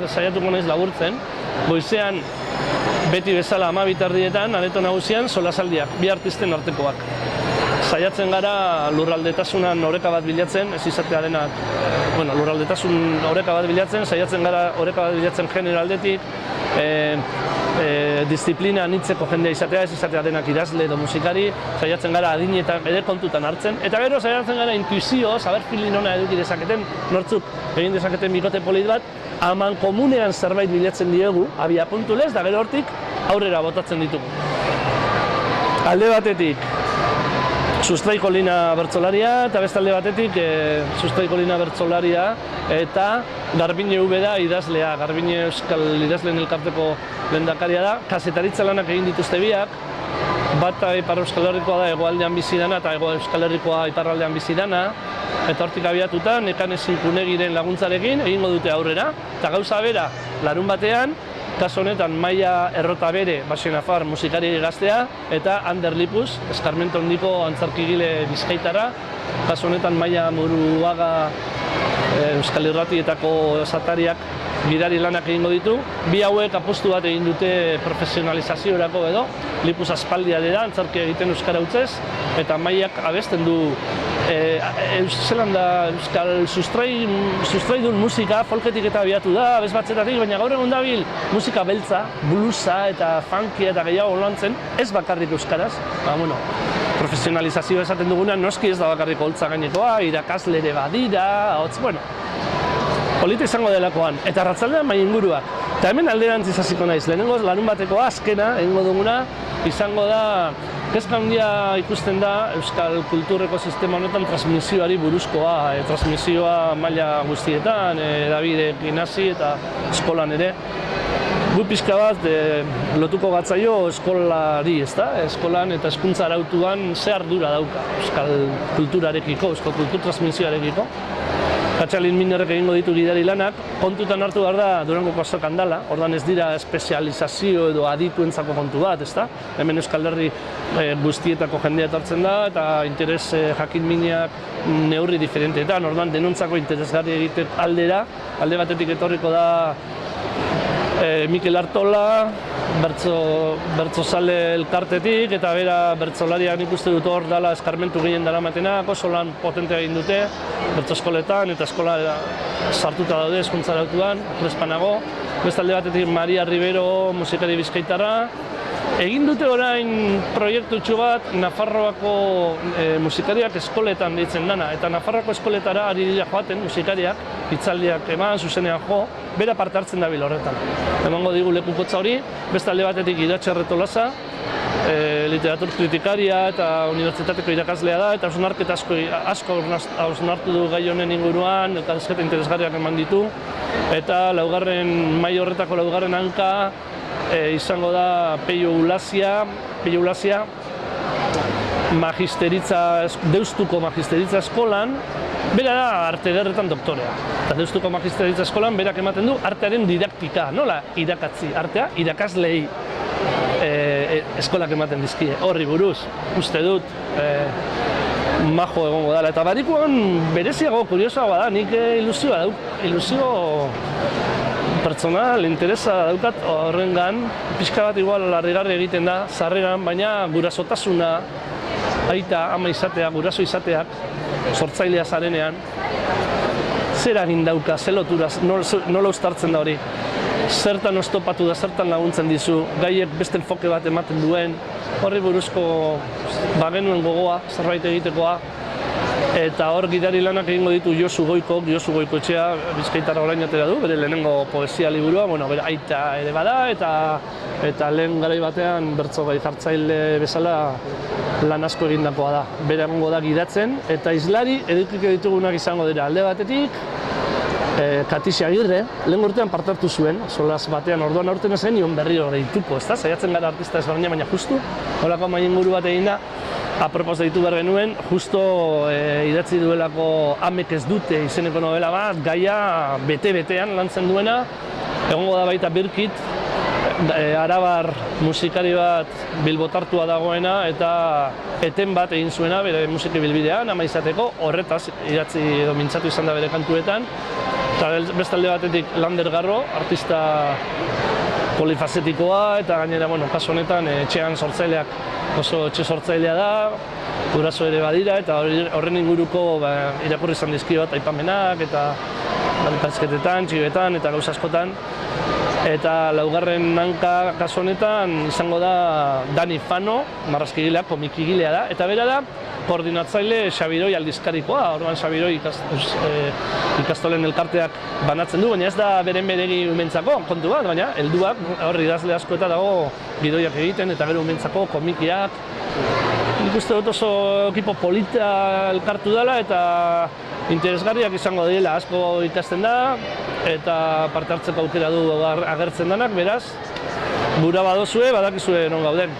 saiatuko naiz laburtzen. Goizean, beti bezala 12:30, areto nagusian, solasaldiak, bi artisten artekoak. Saiatzen gara lurraldetasunan oreka bat bilatzen, ez izatearenak, lurraldetasun oreka bat bilatzen, saiatzen gara oreka bat bilatzen genero aldetik, disiplina anitzeko jendea izatea, ez izatea denak idazle edo musikari, saiatzen gara adinetan ere kontutan hartzen, eta gero saiatzen gara intuizio, saber feeling ona eduki dezaketen, nortzuk egin dezaketen bikote polit bat, aman komunean zerbait bilatzen diegu, abia puntu lez, da gero hortik aurrera botatzen ditugu. Alde batetik, Sustraiko Lina bertsolaria, eta beste alde batetik Sustraiko Lina bertsolaria eta Garbine Ubeda idazlea. Garbine Euskal Idazleen Elkarteko lehendakaria da. Kazetaritza lanak egin dituzte biak. Bata Ipar Euskal Herrikoa da hegoaldean bizi dana eta Hego Euskal Herrikoa iparraldean bizi dana. Eta hortik abiatuta, Nekane Zinkunegiren laguntzarekin egingo dute aurrera. Eta gauza bera, larun batean, kaso honetan Maia Errotabere, Baxi Nafar musikari gaztea, eta Ander Lipuz, Eskarmento handiko antzarkigile bizkaitara. Kaso honetan Maia Muruaga Euskal Irratietako zatariak gidari lanak egingo ditu. Bi hauek apostu bat egin dute profesionalizaziorako edo, Lipuz aspaldia dira, antzarki egiten euskara hutsez, eta Maiak abesten du Euskal sustraidun musika, folketik eta abiatu da, abez batzetatik, baina gaur egun dabil musika beltza, bluesa eta funkia eta gehiago lantzen, ez bakarrik euskaraz. Profesionalizazioa esaten duguna, noski ez da bakarrik holtza gainekoa, irakasle ere badira, polita izango delakoan, eta arratsaldean mai inguruak. Eta hemen alderantziz hasiko naiz, lehenengoz larun batekoa, azkena, egingo duguna, izango da, kezka handia ikusten da Euskal Kultur ekosistema honetan transmisioari buruzkoa, transmisioa maila guztietan, Davidekin hasi eta eskolan ere. Gu pixka bat lotuko gatzaio eskolari, eskolan eta hezkuntza arautuan ze ardura dauka Euskal kulturarekiko, Euskal kultur transmisioarekiko. Katxalin Minerrek egingo ditu gidari lanak, kontutan hartu behar da Durangoko azokan dela, ordan ez dira espezializazio edo adituentzako kontu bat, Hemen Euskal Herri guztietako jendea etortzen da, eta interes jakin-minak neurri diferenteetan, ordan denontzako interesgarri egite aldera, alde batetik etorriko da Mikel Artola, bertsozale elkartetik, eta bera bertsolariak nik uste dut hor dela eskarmentu gehien daramatenak, oso lan potentea egin dute, bertsoskoletan eta eskola sartuta daude hezkuntza arautuan, Crespanago. Beste alde batetik Maria Rivero, musikari bizkaitarra. Egin dute orain proiektutxu bat Nafarroako musikariak eskoletan deitzen dana, eta Nafarroako eskoletara ari dira joaten musikariak, hitzaldiak eman, zuzenean jo, bera parte hartzen dabil horretan. Emango digu lekukotza hori, beste alde batetik Idatxe Arretolaza, literatur kritikaria eta unibertsitateko irakaslea da, eta hausnarketa asko hausnartu du gai honen inguruan, elkarrizketa interesgarriak eman ditu, eta mai horretako laugarren hanka izango da Peio Ulasia, Deustuko magisteritza eskolan, bera da arte ederretan doktorea. Eta Deustuko magisteritza eskolan berak ematen du artearen didaktika, nola irakatzi, artea irakaslei eskolak ematen dizkie. Horri buruz, uste dut, majo egongo dela. Eta barikuan bereziago, kuriosoagoa da, nik ilusio pertsonal, interesa daukat horrengan, pixka bat igual larrigarri egiten da, sarreran, baina gurasotasuna, aita, ama izatea, guraso izateak, sortzailea zarenean, zer egin dauka, ze lotura, nola uztartzen da hori, zertan oztopatu da, zertan laguntzen dizu, gaiek beste enfoke bat ematen duen, horri buruzko bagenuen gogoa, zerbait egitekoa, eta hor gidari lanak egingo ditu Josu Goikoetxea, Bizkaitarra orain atera du, bere lehenengo poesia liburua, bere aita ere bada, eta lehen garai batean bertso gai jartzaile bezala lan asko egindakoa da. Bere egongo da gidatzen, eta hizlari edukiko ditugunak izango dira. Alde batetik, Katixi Agirre, lehen urtean parte hartu zuen, solas batean orduan aurten ezen, nion berriro deituko, saiatzen gara artista ezberdina, baina justu, horako main inguru bat egin da, apropos deitu behar genuen, justo idatzi duelako Amek ez dute izeneko novela bat, gaia bete-betean lantzen duena, egongo da baita Birkit, arabar musikari bat bilbotartua dagoena, eta eten bat egin zuena bere musiki bilbidean, ama izateko, horretaz idatzi edo mintzatu izan da bere kantuetan, Eta beste alde batetik Lander Garro, artista polifazetikoa, eta gainera, kasu honetan, etxean sortzaileak oso etxe sortzailea da, guraso ere badira, eta horren inguruko irakurri izan dizkiot aipamenak, eta elkarrizketetan, txibetan, eta gauza askotan. Eta laugarren hanka kasu honetan izango da Dani Fano, marrazkigilea, komikigilea da, eta bera da koordinatzaile Xabiroi aldizkarikoa, orduan Xabiroi ikastolen elkarteak banatzen du, baina ez da beren-beregi umentzako kontu bat, baina helduak hor idazle asko eta dago gidoiak egiten, eta gero umentzako komikiak. Nik uste dut oso ekipo polita elkartu dela eta interesgarriak izango dira, asko ikasten da, eta parte hartzeko aukera du agertzen denak, beraz, gura badozue, badakizue non gauden.